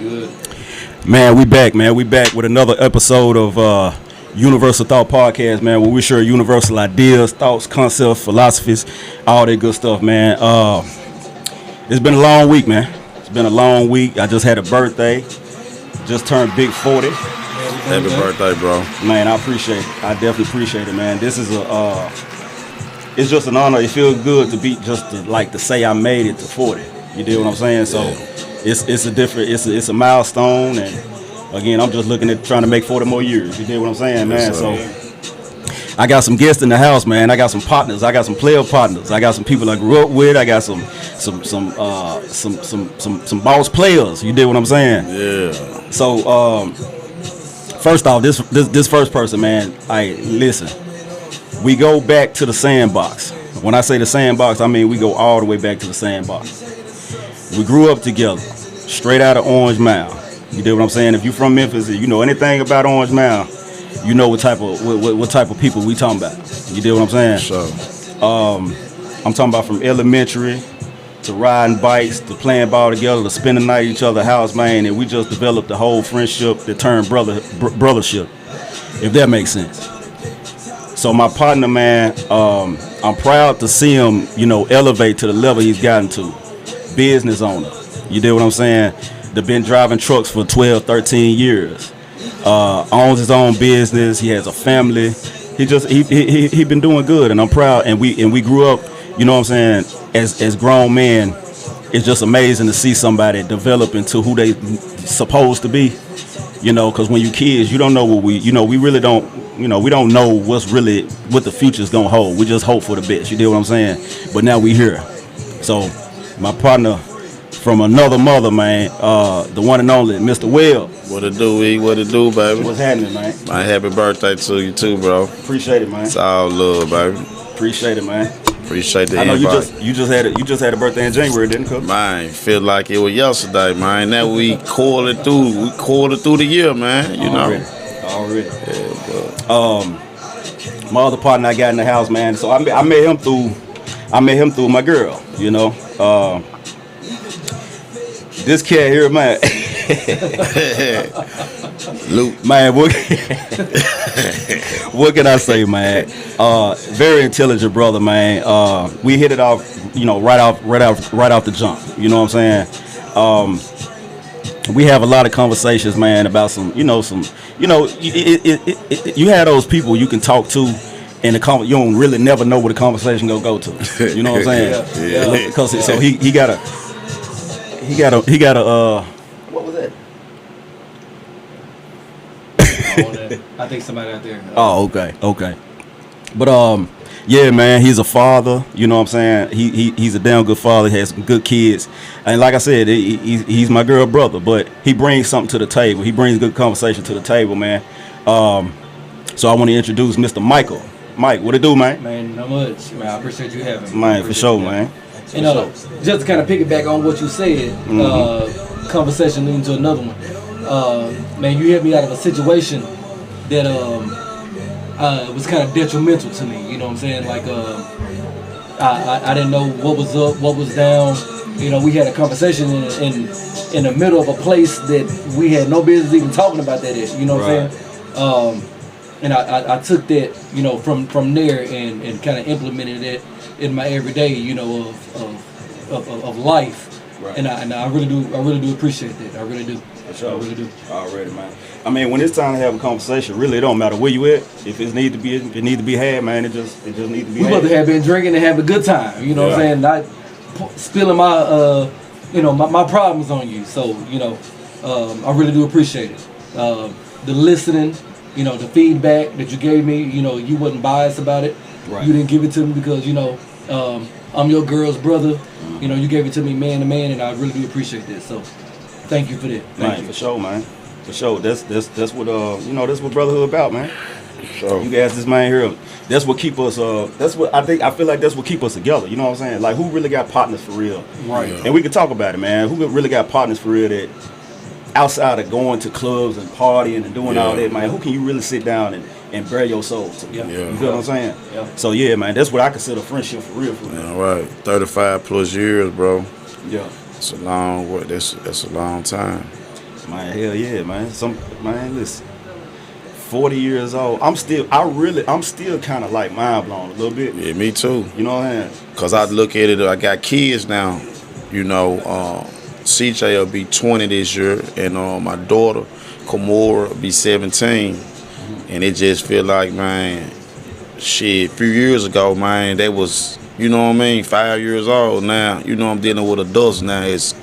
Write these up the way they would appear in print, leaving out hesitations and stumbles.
Good. Man, we back, man. We back with another episode of Universal Thought Podcast, man, where we share universal ideas, thoughts, concepts, philosophies, all that good stuff, man. It's been a long week, man. It's been a long week. I just had a birthday. Just turned big 40. Happy birthday, bro. Man, I appreciate it. I definitely appreciate it, man. This is it's just an honor. It feels good to be to say I made it to 40. You dig what I'm saying? So it's a milestone, and again, I'm just looking at trying to make 40 more years. You dig what I'm saying, man? So I got some guests in the house, man. I got some partners. I got some player partners. I got some people I grew up with. I got some boss players. You dig what I'm saying? Yeah. So first off, this first person, man. Listen. We go back to the sandbox. When I say the sandbox, I mean we go all the way back to the sandbox. We grew up together, straight out of Orange Mound. You dig what I'm saying? If you from Memphis, if you know anything about Orange Mound, you know what type of people we talking about. You dig what I'm saying? Sure. I'm talking about from elementary to riding bikes to playing ball together to spending the night at each other's house, man. And we just developed the whole friendship that turned brothership, if that makes sense. So my partner, man, I'm proud to see him, elevate to the level he's gotten to. Business owner. You dig what I'm saying? They've been driving trucks for 12, 13 years. Owns his own business. He has a family. He been doing good, and I'm proud. And we grew up, you know what I'm saying, as grown men. It's just amazing to see somebody develop into who they supposed to be. Because when you kids, you don't know what we really don't. We don't know what the future's gonna hold. We just hope for the best. You dig what I'm saying? But now we here. So my partner from another mother, man, the one and only Mr. Webb. What it do, E? What it do, baby? What's happening, man? My happy birthday to you too, bro. Appreciate it, man. It's all love, baby. Appreciate it, man. Appreciate the I know invite. you just had a birthday in January, didn't you? Man, feel like it was yesterday, man. Now we called it through the year, man. You know. Already. Yeah, my other partner I got in the house, man. So I met him through my girl. This cat here, man. Luke. Man, what can I say, man? Very intelligent brother, man. We hit it off, right off the jump. You know what I'm saying? We have a lot of conversations, man, about you have those people you can talk to, and you don't really never know where the conversation gonna go to. You know what I'm saying? Yeah. Because so he got a what was that? I think somebody out there. Oh, okay. But yeah, man, he's a father. You know what I'm saying? He's a damn good father. He has some good kids, and like I said, he's my girl brother. But he brings something to the table. He brings good conversation to the table, man. So I want to introduce Mr. Michael. Mike, what it do, man? Man, not much. Man, I appreciate you having me. Man, for sure, man. And just to kind of piggyback on what you said, conversation leading to another one. Man, you hit me out of a situation that was kind of detrimental to me. You know what I'm saying? Like, I didn't know what was up, what was down. We had a conversation in the middle of a place that we had no business even talking about that at. You know what I'm saying? And I took that, from there and kind of implemented it in my everyday, of life. Right. And I really do appreciate that. I really do. For sure. I really do. Already, man. I mean, when it's time to have a conversation, really, it don't matter where you at. If it need to be had, man, it just need to be had. We both have been drinking and having a good time. You know what I'm saying? Not spilling my, my problems on you. So, I really do appreciate it. The listening, the feedback that you gave me. You wasn't biased about it. Right. You didn't give it to me because, I'm your girl's brother. You gave it to me man to man, and I really do appreciate that. So, thank you for that. Thank you. For sure, man. For sure. That's what that's what brotherhood about, man. Sure. You guys, this man here, that's what keep us. That's what I feel like that's what keep us together. You know what I'm saying? Like, who really got partners for real? Right. Yeah. And we can talk about it, man. Who really got partners for real that outside of going to clubs and partying and doing all that, man? Who can you really sit down and bare your soul to? Yeah. You feel what I'm saying? Yeah. So yeah, man, that's what I consider friendship for real. Yeah, right. 35 plus years, bro. Yeah. That's a long time. Man, hell yeah, man. Listen. 40 years old. I'm still kind of like mind blown a little bit. Yeah, me too. You know what I'm saying? Cause I look at it, I got kids now. You know, CJ will be 20 this year, and my daughter, Kamora, will be 17. And it just feel like, man, shit, a few years ago, man, they was, you know what I mean, 5 years old now. You know, I'm dealing with adults now as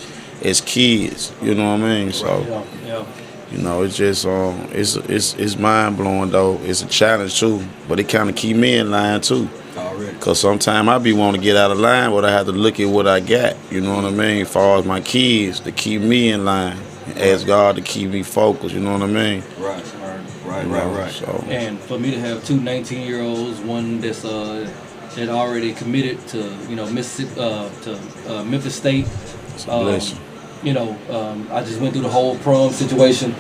kids. You know what I mean? So, Yeah. you know, it's just it's mind blowing though. It's a challenge too, but it kind of keep me in line too. Already. Cause sometimes I be wanting to get out of line, but I have to look at what I got. You know what I mean? As far as my kids, to keep me in line, and ask God to keep me focused. You know what I mean? Right. So, And for me to have two 19-year-olds, one that's that already committed to Mississippi to Memphis State. it's a blessing. I just went through the whole prom situation.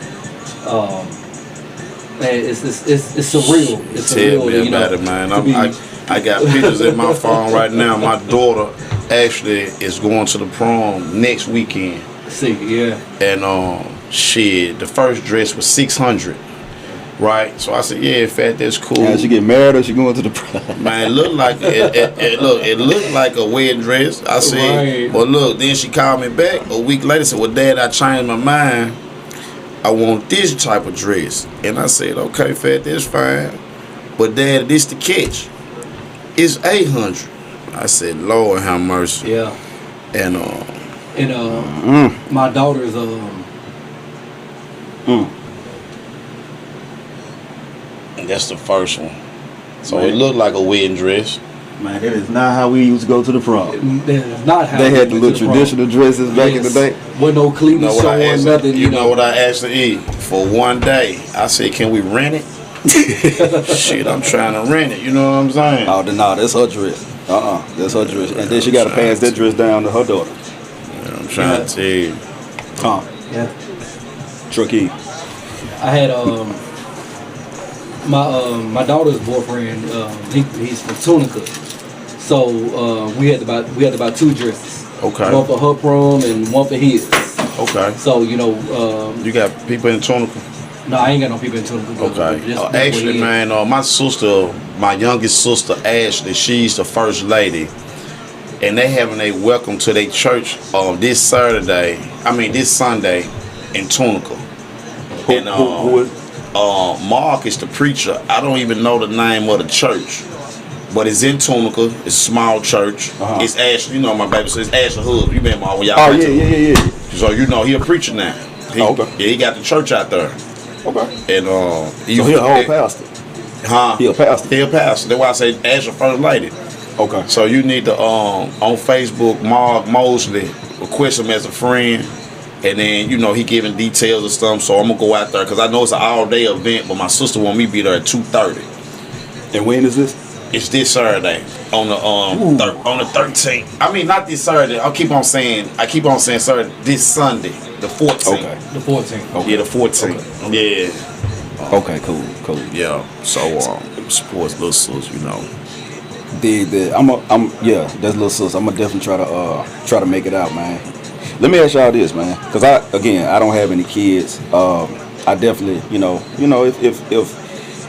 It's surreal. It's Tell surreal. me about it, man. I got pictures in my phone right now. My daughter actually is going to the prom next weekend. See, yeah. And shit, the first dress was $600. Right, so I said, "Yeah, fat, that's cool." Now she get married or she going to the prom? Man, it looked like it looked like a wedding dress. I said, Right. "Well, look." Then she called me back a week later. Said, "Well, Dad, I changed my mind. I want this type of dress." And I said, "Okay, fat, that's fine. But Dad, this the catch. It's $800." I said, "Lord have mercy." Yeah. And my daughter's that's the first one. So it looked like a wedding dress. Man, that is not how we used to go to the prom. That's not how They had the we went little to prom. traditional dresses back in the day. With no cleavage You know what I showing, asked? nothing. You know what I asked to eat for one day? I said, "Can we rent it?" Shit, I'm trying to rent it. You know what I'm saying? Oh, no, that's her dress. That's her dress. And then she got to pass that dress down to her daughter. Yeah, I'm trying to tell you. Tom, Yeah. Truckee. I had my daughter's boyfriend. He's from Tunica, so we had about two dresses. Okay. One for her prom and one for his. Okay. So You got people in Tunica? no, I ain't got no people in Tunica. Okay. Just what Actually, he is. man, my youngest sister, Ashley, she's the first lady. And they having a welcome to their church this Sunday in Tunica. And Who is? Mark is the preacher. I don't even know the name of the church, but it's in Tunica. It's a small church. Uh-huh. It's Ashley. You know my baby. So it's Ashley Hood. You been when y'all. Oh, went to- yeah. So he a preacher now. Okay. Yeah, he got the church out there. Okay. And So he a whole pastor. Huh? He a pastor. He a pastor. That's why I say Ashley first lady. Okay. So you need to on Facebook, Mark Mosley, request him as a friend. And then, he giving details and stuff. So I'm going to go out there because I know it's an all-day event, but my sister want me to be there at 2:30. And when is this? It's this Saturday on the on the 13th. I mean, not this Saturday. I keep on saying Saturday. This Sunday, the 14th. Okay. The 14th. Okay. Yeah, the 14th. Okay. Yeah. Okay, cool. Yeah. So sports little sis, That's little sis. I'm gonna definitely try to make it out, man. Let me ask y'all this, man, because I don't have any kids. I definitely,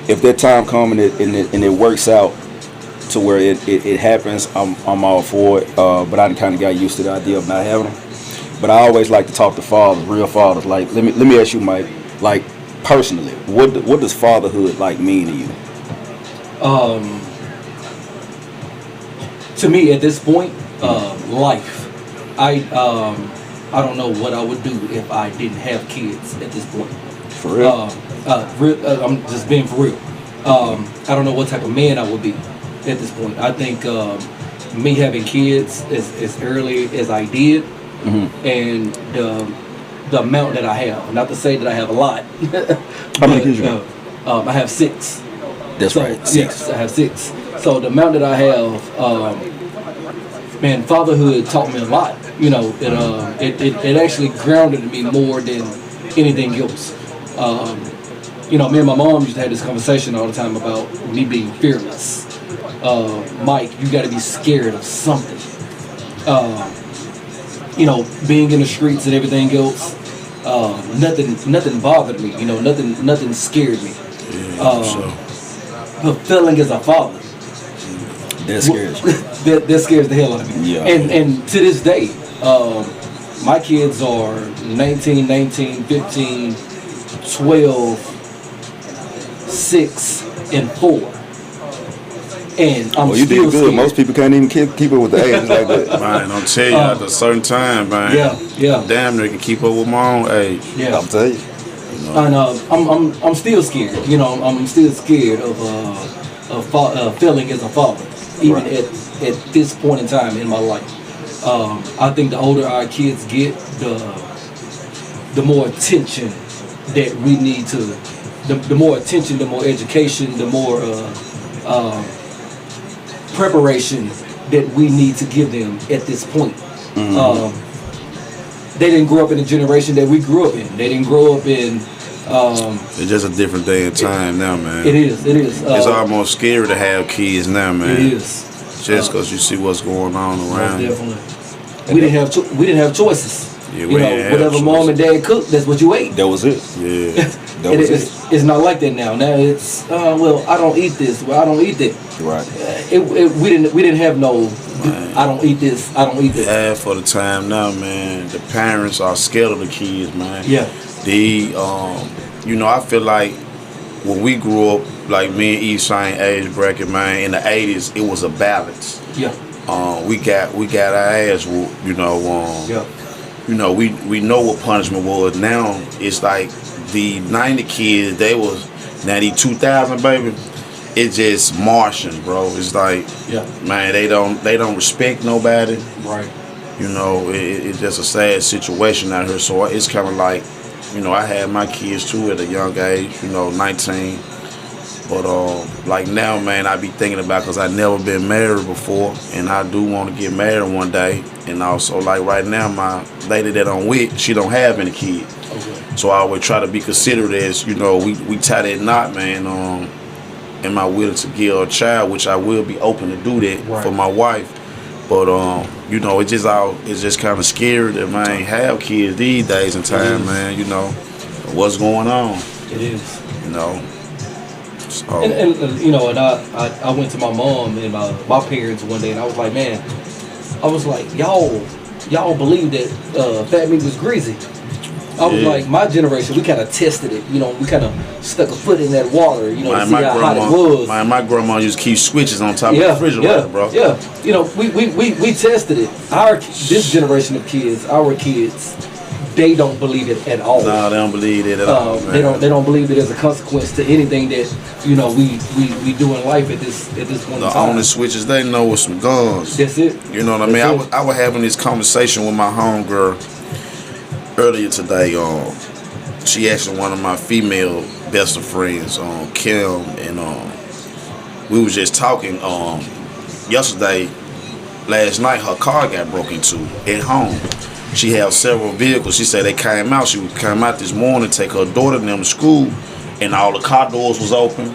if that time comes and it works out to where it happens, I'm all for it. But I kind of got used to the idea of not having them. But I always like to talk to fathers, real fathers. Like, let me ask you, Mike. Like, personally, what does fatherhood mean to you? To me, at this point, life. I don't know what I would do if I didn't have kids at this point. For real? I'm just being for real. I don't know what type of man I would be at this point. I think me having kids as early as I did, and the amount that I have. Not to say that I have a lot. How many kids you got? I have 6. That's right. 6. Yes, I have 6. So the amount that I have, man, fatherhood taught me a lot. It actually grounded me more than anything else. Me and my mom used to have this conversation all the time about me being fearless. Mike, you got to be scared of something. Being in the streets and everything else. nothing bothered me. You know, nothing scared me. Yeah, The feeling as a father. That scares you. that scares the hell out of me. Yeah. And to this day, my kids are 19, 15, 12, 6, and 4. And I'm You still did good. scared. Most people can't even keep it with the age like that. Man, I'm telling you, at a certain time, man. Yeah. Damn near can keep up with my own age. Yeah. I'm telling you. And I'm still scared. You know, I'm still scared of failing as a father, even at this point in time in my life. I think the older our kids get, the more attention that we need to, the more attention, the more education, the more preparation that we need to give them at this point. They didn't grow up in the generation that we grew up in. They didn't grow up in. It's just a different day and time now, man. It is. It's almost scary to have kids now, man. It is. Just because you see what's going on around. Definitely. We didn't have choices. Yeah, we didn't have whatever choices. Mom and Dad cooked, that's what you ate. That was it. Yeah. That was it. It's not like that now. Now it's well, I don't eat this. Well, I don't eat that. Right. We didn't have no. I don't eat this. I don't eat that. Yeah, for the time now, man. The parents are scared of the kids, man. Yeah. I feel like when we grew up, like me and Eve same age bracket, man, in the 80s, it was a balance. Yeah. We got our ass whooped, Yeah. We know what punishment was. Now it's like the 90 kids, they was 2000, baby. It's just Martian, bro. It's like, man, they don't respect nobody. Right. It's just a sad situation out here. So it's kind of like, I had my kids too at a young age, 19. But like now, man, I be thinking about, because I never been married before, and I do want to get married one day. And also, like right now, my lady that I'm with, she don't have any kids. Okay. So I always try to be considered as, we tie that knot, man. Am I willing to give her a child, which I will be open to do that for my wife. But it's just kind of scary that, man, have kids these days and time, man. What's going on? It is. So. And I went to my mom and my parents one day, and I was like, man, y'all believe that fat meat was greasy. I was like, my generation, we kind of tested it. We kind of stuck a foot in that water, to see how hot it was. My grandma used to keep switches on top of the refrigerator, bro. Yeah, we tested it. This generation of kids, our kids, they don't believe it at all. No, they don't believe it at all. Man. They don't believe it as a consequence to anything that we do in life at this point in time. The only switches they know is some guns. That's it. You know what I mean? I was having this conversation with my homegirl earlier today. She actually one of my female best of friends, Kim, and we was just talking yesterday. Last night, her car got broke into at home. She had several vehicles. She said they came out. She would come out this morning, take her daughter and them to school, and all the car doors was open,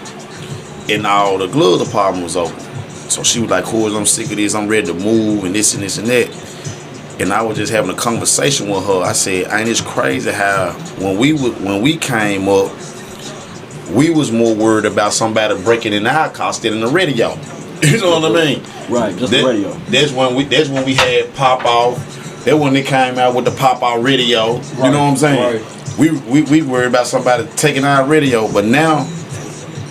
and all the glove department was open. So she was like, "Cool, I'm sick of this. I'm ready to move, and this and this and that." And I was just having a conversation with her. I said, "Ain't it crazy how when we came up, we was more worried about somebody breaking in our car than in the radio." You know what I mean? Right, just the radio. That's when we had pop off. That when they came out with the pop-out radio. Right, you know what I'm saying? Right. We worry about somebody taking our radio, but now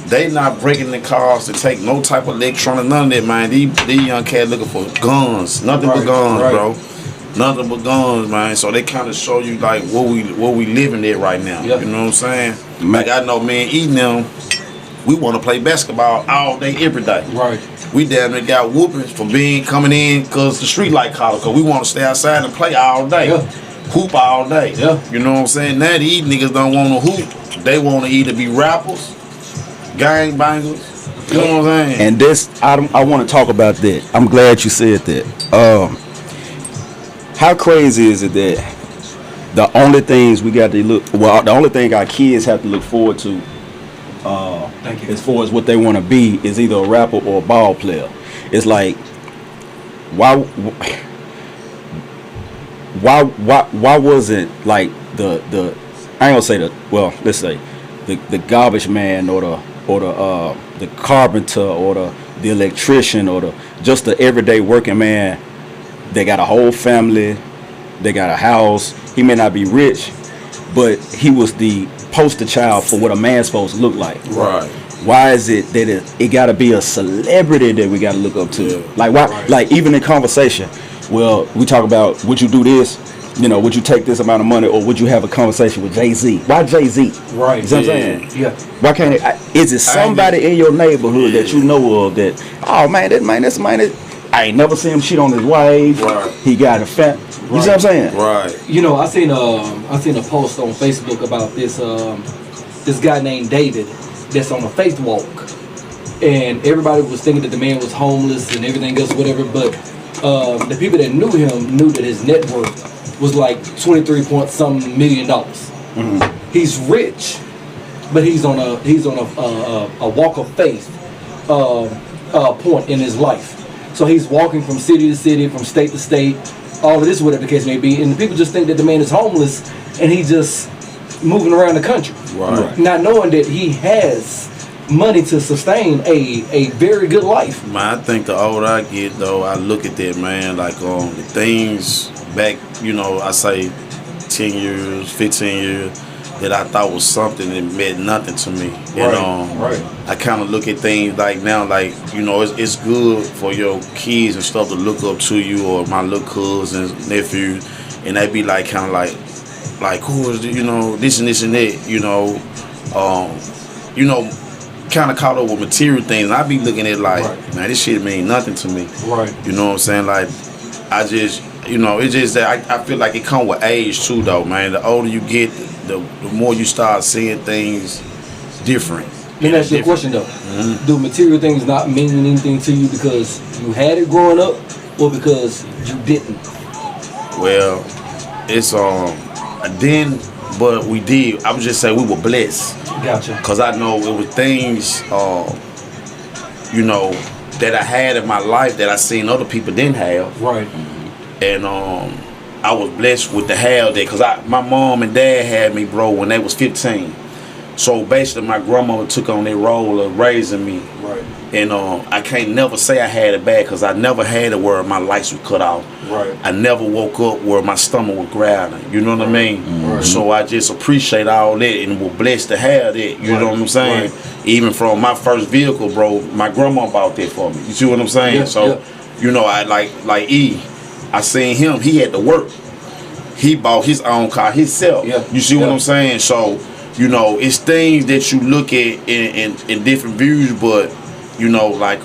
they not breaking the cars to take no type of electronic, none of that, man. These young cats looking for guns. Nothing but guns, bro. Nothing but guns, man. So they kind of show you like what we living at right now. Yep. You know what I'm saying? Like I know, man, eating them, we want to play basketball all day, every day. Right. We damn near got whoopings for coming in because the street light collar, because we want to stay outside and play all day. Yeah. Hoop all day. Yeah. You know what I'm saying? Now these niggas don't want to hoop. They want to either be rappers, gang bangers. You know what I'm saying? And this, I want to talk about that. I'm glad you said that. How crazy is it that the only things the only thing our kids have to look forward to as far as what they want to be is either a rapper or a ball player. It's like, why wasn't like the I ain't gonna say let's say the garbage man or the carpenter or the electrician or just the everyday working man. They got a whole family, they got a house. He may not be rich, but he was the poster child for what a man's supposed to look like. Right. Why is it that it got to be a celebrity that we got to look up to? Yeah. Like why? Right. Like even in conversation, well, we talk about would you do this? You know, would you take this amount of money, or would you have a conversation with Jay-Z? Why Jay-Z? Right. You know what I'm saying? Yeah. Why can't it? Is it somebody in your neighborhood that you know of that? Oh man, that's man. I ain't never seen him cheat on his wife. Right. He got a fat. You see what I'm saying? Right. You know, I seen a post on Facebook about this guy named David that's on a faith walk, and everybody was thinking that the man was homeless and everything else, whatever. But the people that knew him knew that his net worth was like 23 point some $1 million. Mm-hmm. He's rich, but he's on a walk of faith point in his life. So he's walking from city to city, from state to state, all of this, whatever the case may be. And the people just think that the man is homeless and he's just moving around the country. Right. Not knowing that he has money to sustain a very good life. Man, I think the older I get, though, I look at that, man, like the things back, you know, I say 10 years, 15 years, that I thought was something that meant nothing to me. Right. I kind of look at things like now, like, you know, it's good for your kids and stuff to look up to you, or my little cousins, nephews, and they be like kind of like who is, you know, this and this and that, you know, kind of caught up with material things. And I be looking at like, man, this shit mean nothing to me. Right. You know what I'm saying? Like, I just, you know, it's just that I feel like it come with age too, though, man. The older you get, the more you start seeing things different. Let me ask you a question, though. Mm-hmm. Do material things not mean anything to you because you had it growing up, or because you didn't? Well, it's then, but we did. I would just say we were blessed. Gotcha. Because I know it was things, you know, that I had in my life that I seen other people didn't have. Right. And I was blessed with the have that, because my mom and dad had me, bro, when they was 15. So basically my grandmother took on that role of raising me. Right. And I can't never say I had it bad, because I never had it where my lights were cut off. Right. I never woke up where my stomach was growling. You know what I mean? Right. So I just appreciate all that and was blessed to have that. You know what I'm saying? Right. Even from my first vehicle, bro, my grandma bought that for me. You see what I'm saying? Yeah, so, you know, I like E. I seen him, he had to work. He bought his own car himself. Yeah. You see what I'm saying? So, you know, it's things that you look at in different views, but, you know, like,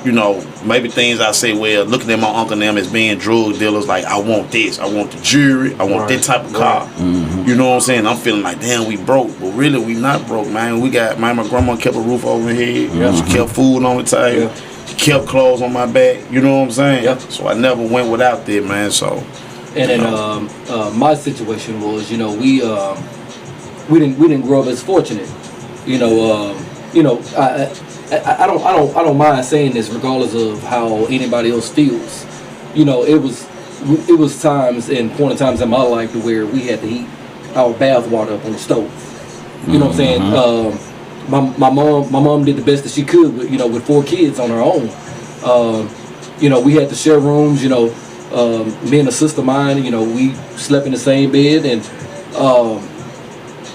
you know, maybe things I say, well, looking at my uncle and them as being drug dealers, like, I want this, I want the jewelry, I want that type of car. Mm-hmm. You know what I'm saying? I'm feeling like, damn, we broke. But really, we not broke, man. We got, man, my grandma kept a roof over her head. Mm-hmm. She kept food on the table. Yeah. Kept clothes on my back, you know what I'm saying? Yep. So I never went without that, man. So, and then my situation was, you know, we didn't grow up as fortunate, you know. I don't mind saying this, regardless of how anybody else feels. You know, it was times and point of times in my life to where we had to heat our bath water up on the stove. You know what I'm saying? My mom did the best that she could with, you know, with 4 kids on her own. You know, we had to share rooms. You know, me and a sister of mine, you know, we slept in the same bed. And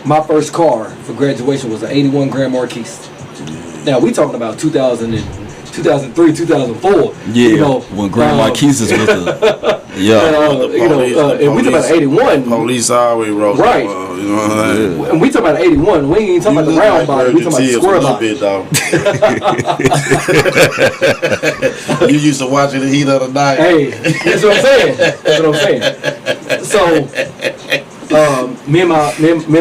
my first car for graduation was an 81 Grand Marquis. Now we talking about 2003, 2004. Yeah, you know, when Grand Marquis is with the you know, and we talking about 81. Police always roll. Right. You know what I'm saying? And we talking about 81. We ain't talking about the round body. We talking about the square body. You used to watch it the heat of the night. Hey, that's what I'm saying. That's what I'm saying. So, me and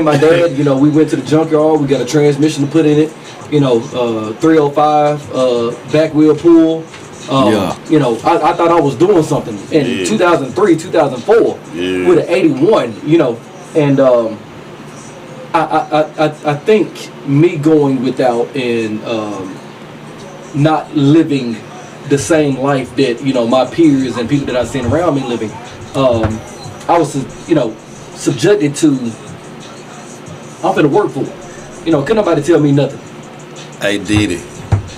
my dad, you know, we went to the junkyard. We got a transmission to put in it. You know, 305 back wheel pull. You know, I thought I was doing something in 2003, 2004 with an 81. You know, and I think me going without and not living the same life that, you know, my peers and people that I've seen around me living, I was, subjected to, I'm finna work for it. Couldn't nobody tell me nothing. Hey, Diddy.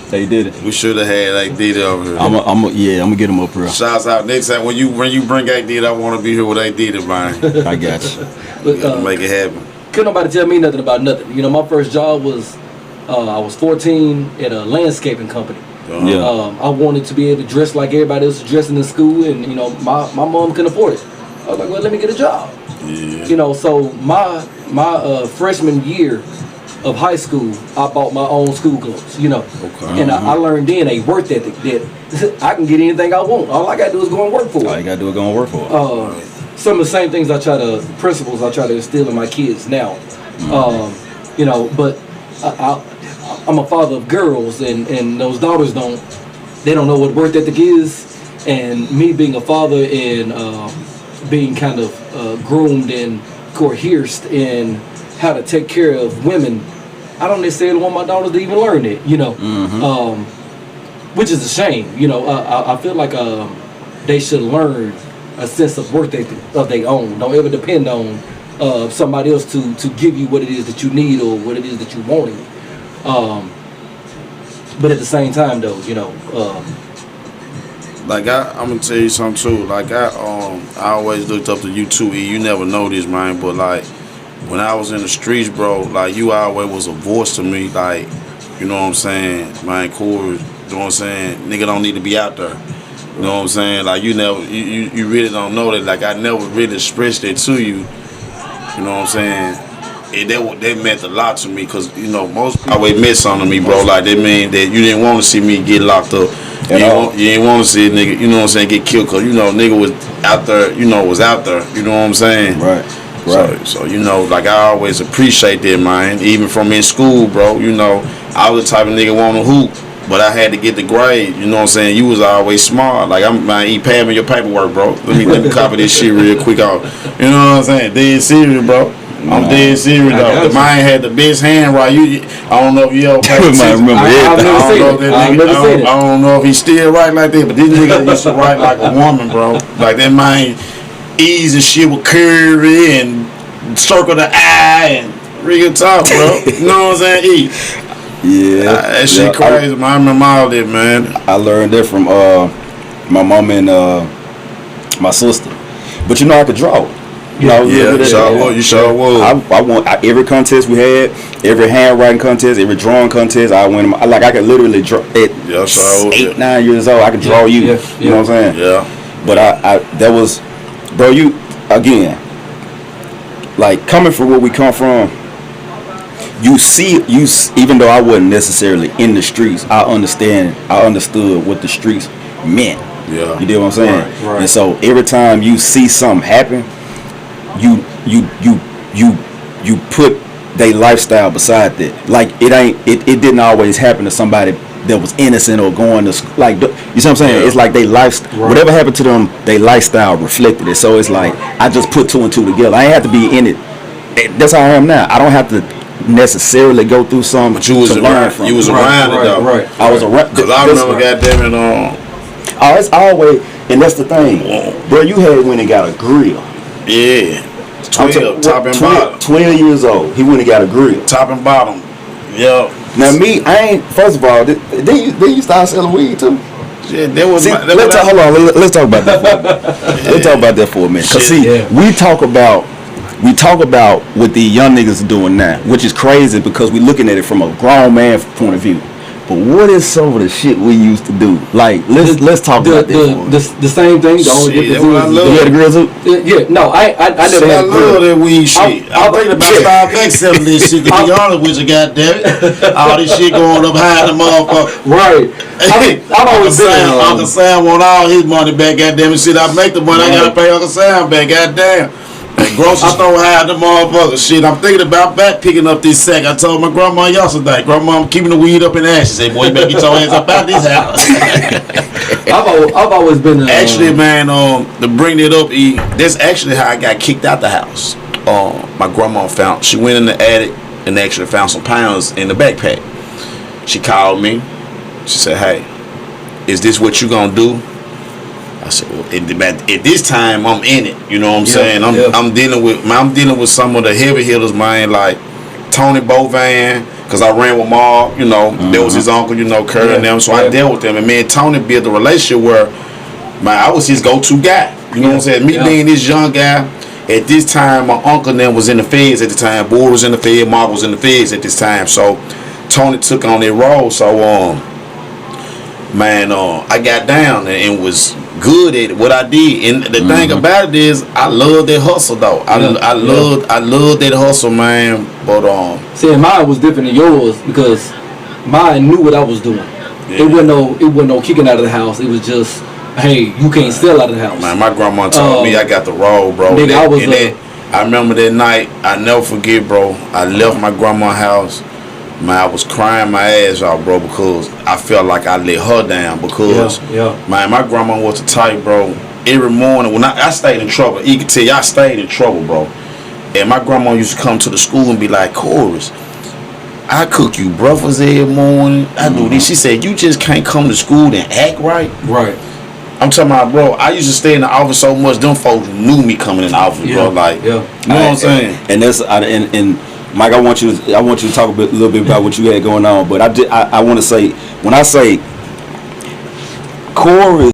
They did it. We should have had like Diddy over here. I'm gonna get him up here. Shouts out next time when you bring A Diddy, I want to be here with A Diddy, man. I got you. But, Make it happen. couldn't nobody tell me nothing about nothing. My first job was, I was 14 at a landscaping company. Yeah. I wanted to be able to dress like everybody else was dressing in school, and my mom couldn't afford it. I was like, well, let me get a job. Yeah. So my freshman year of high school, I bought my own school clothes. Okay. And I learned then a work ethic that I can get anything I want. All I gotta do is go and work for it. All you gotta do is go and work for it. Some of the same things principles I try to instill in my kids now. But I'm a father of girls, and those daughters don't know what work ethic is. And me being a father and being kind of groomed and coerced in how to take care of women, I don't necessarily want my daughters to even learn it, which is a shame. I feel like they should learn a sense of work ethic of their own. Don't ever depend on somebody else to give you what it is that you need or what it is that you want. But at the same time, though, Like I'm gonna tell you something too. Like I always looked up to you too. E. You never know this, man, but like when I was in the streets, bro, like you always was a voice to me. Like, you know what I'm saying, man, Corey. You know what I'm saying? Nigga don't need to be out there. You know what I'm saying? Like you really don't know that. Like I never really expressed it to you. You know what I'm saying? That meant a lot to me, because most people always meant something to me, bro. Like that mean that you didn't want to see me get locked up. You didn't want to see a nigga, you know what I'm saying, get killed, because nigga was out there, was out there. You know what I'm saying? Right. So like I always appreciate that, man. Even from in school, bro. I was the type of nigga want to hoop, but I had to get the grade. You know what I'm saying? You was always smart. Like pay me your paperwork, bro. Let me copy this shit real quick off. You know what I'm saying? Dead serious, bro. I'm dead serious though. The man had the best handwriting. I don't know if you ever paid attention. I don't know if he still write like that, but this nigga used to write like a woman, bro. Like that man, E's and shit with curvy and circle the eye and real talk, bro. You know what I'm saying? E. Yeah. That shit crazy, man. I remember all that, man. I learned that from my mom and my sister. But I could draw. You sure was. I won every contest we had, every handwriting contest, every drawing contest. I win. Like I could literally draw at 8, 9 years old. I could draw you. Yeah. You know what I'm saying? Yeah. But that was, bro. You again, like coming from where we come from. You even though I wasn't necessarily in the streets, I understood what the streets meant. Yeah. You know what I'm saying? Right. And so every time you see something happen, you put their lifestyle beside that. Like it didn't always happen to somebody that was innocent or going to like, you see what I'm saying? Yeah. It's like they lifestyle, whatever happened to them, their lifestyle reflected it. So it's like I just put 2 and 2 together. I ain't have to be in it. That's how I am now. I don't have to necessarily go through something but you was to learn from. You was around it though. Right. I was around. Because I remember goddamn it Oh, it's always, and that's the thing, bro. You had when he got a grill. Yeah. 12, top and bottom. 12 years old. He went and got a grill. Top and bottom. Yeah. Now me, I ain't. First of all, they used to start selling weed too. Yeah, there was. Hold on. Let's talk about that. Let's talk about that for a minute. Cause we talk about what the young niggas are doing now, which is crazy because we're looking at it from a grown man point of view. But what is some of the shit we used to do? Like, let's talk about that. The same thing. The only difference is you had a grill too? Yeah, no, I never had a grill. I love that weed shit. I'm thinking about Starbucks selling this shit. To be honest with you, goddamn, all this shit going up high in the motherfucker. Right. I've always been. Uncle Sam want all his money back, goddamn, and shit. I make the money. I gotta pay Uncle Sam back, goddamn. That grocery store high the motherfucker. Shit, I'm thinking about back picking up this sack. I told my grandma yesterday. Grandma, I'm keeping the weed up in ashes. Say, boy, you better get your hands up out this house. I've always been. Actually, man, to bring it up, E, that's actually how I got kicked out the house. My grandma she went in the attic and actually found some pounds in the backpack. She called me. She said, hey, is this what you gonna do? I said, well, at this time, I'm in it. You know what I'm Yeah, saying? yeah. I'm dealing with some of the heavy hitters, man, like Tony BOVANS, because I ran with Mark. You know, there was his uncle, you know, Kurt and them. So I dealt with them, and me and Tony built a relationship where, man, I was his go-to guy. You know what I'm saying? Me being this young guy. At this time, my uncle and them was in the feds at the time. Boy was in the feds, Mark was in the feds at this time. So Tony took on that role. So man, I got down and was good at what I did. And the thing about it is, I love that hustle though. I love that hustle, man. But see, mine was different than yours because mine knew what I was doing. Yeah. It wasn't no kicking out of the house. It was just, hey, you can't steal out of the house. man, my grandma told me I got the role, bro. Nigga, I remember that night. I never forget, bro. I left my grandma's house. Man, I was crying my ass off, bro, because I felt like I let her down. Because man, my grandma was the type, bro. Every morning when I stayed in trouble, you can tell you I stayed in trouble, bro. And my grandma used to come to the school and be like, Chorus, I cook you breakfast every morning. I do this. She said, you just can't come to school and act right. Right. I'm talking about, bro, I used to stay in the office so much, them folks knew me coming in the office, bro. Like, you know what I'm saying? And that's and Mike, I want you to talk a little bit about what you had going on. But I want to say, when I say Corey